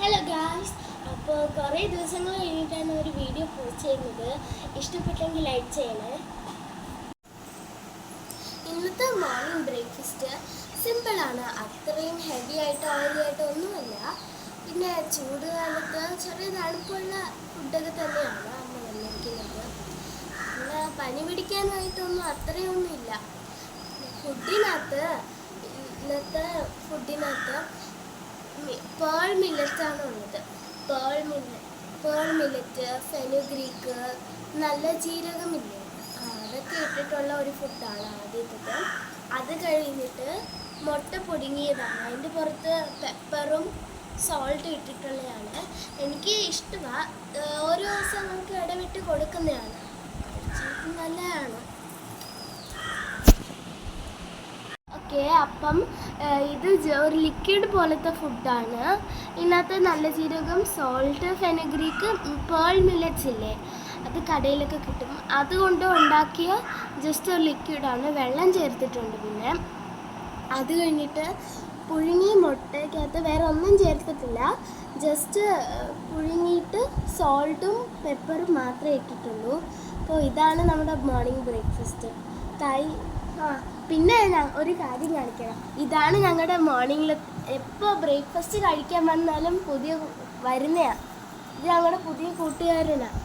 Hello guys, അപ്പോൾ കുറേ ദിവസങ്ങൾ കഴിഞ്ഞിട്ടാണ് ഒരു വീഡിയോ പോസ്റ്റ് ചെയ്യുന്നത്. ഇഷ്ടപ്പെട്ടെങ്കിൽ ലൈക്ക് ചെയ്യണേ. ഇന്നത്തെ മോർണിംഗ് ബ്രേക്ക്ഫാസ്റ്റ് സിമ്പിളാണ്. അത്രയും ഹെവി ആയിട്ടോ ഓയിലി ആയിട്ടോ ഒന്നുമല്ല. പിന്നെ ചൂട് കാലത്ത് ചെറിയ തണുപ്പുള്ള ഫുഡൊക്കെ തന്നെയാണ് അമ്മ വന്നിരിക്കുന്നത്. പിന്നെ പനി പിടിക്കാനായിട്ടൊന്നും അത്രയൊന്നുമില്ല. ഇന്നത്തെ ഫുഡിനകത്ത് പേൾ മില്ലറ്റാണ് ഉള്ളത്. പേൾ മില്ലറ്റ്, ഫെനുഗ്രീക്ക്, നല്ല ജീരകമില്ലേ, അതൊക്കെ ഇട്ടിട്ടുള്ള ഒരു ഫുഡാണ് ആദ്യത്തേത്. അത് കഴിഞ്ഞിട്ട് മുട്ട പുഴുങ്ങിയതാണ്. അതിൻ്റെ പുറത്ത് പെപ്പറും സോൾട്ടും ഇട്ടിട്ടുള്ളതാണ്. എനിക്ക് ഇഷ്ടമാണ്. ഓരോ ദിവസം നമുക്ക് ഇടവിട്ട് കൊടുക്കുന്നതാണ്. നല്ലതാണ്. അപ്പം ഇത് ഒരു ലിക്വിഡ് പോലത്തെ ഫുഡാണ്. ഇതിനകത്ത് നല്ല ജീരകം, സോൾട്ട്, ഫെനുഗ്രീക്ക്, പേൾ മില്ലറ്റ്സ് ഇല്ലേ, അത് കടയിലൊക്കെ കിട്ടും. അതുകൊണ്ട് ഉണ്ടാക്കിയ ജസ്റ്റ് ഒരു ലിക്വിഡാണ്. വെള്ളം ചേർത്തിട്ടുണ്ട്. പിന്നെ അത് കഴിഞ്ഞിട്ട് പുഴുങ്ങിയ മുട്ടയ്ക്കകത്ത് വേറെ ഒന്നും ചേർത്തിട്ടില്ല. ജസ്റ്റ് പുഴുങ്ങിയിട്ട് സോൾട്ടും പെപ്പറും മാത്രമേ ഇട്ടിട്ടുള്ളൂ. അപ്പോൾ ഇതാണ് നമ്മുടെ മോർണിംഗ് ബ്രേക്ക്ഫാസ്റ്റ്. പിന്നെ ഞാൻ ഒരു കാര്യം കാണിക്കണം. ഇതാണ് ഞങ്ങളുടെ മോർണിംഗിൽ എപ്പോൾ ബ്രേക്ക്ഫാസ്റ്റ് കഴിക്കാൻ വന്നാലും വരുന്നതാണ്. ഇത് ഞങ്ങളുടെ പുതിയ കൂട്ടുകാരനാണ്.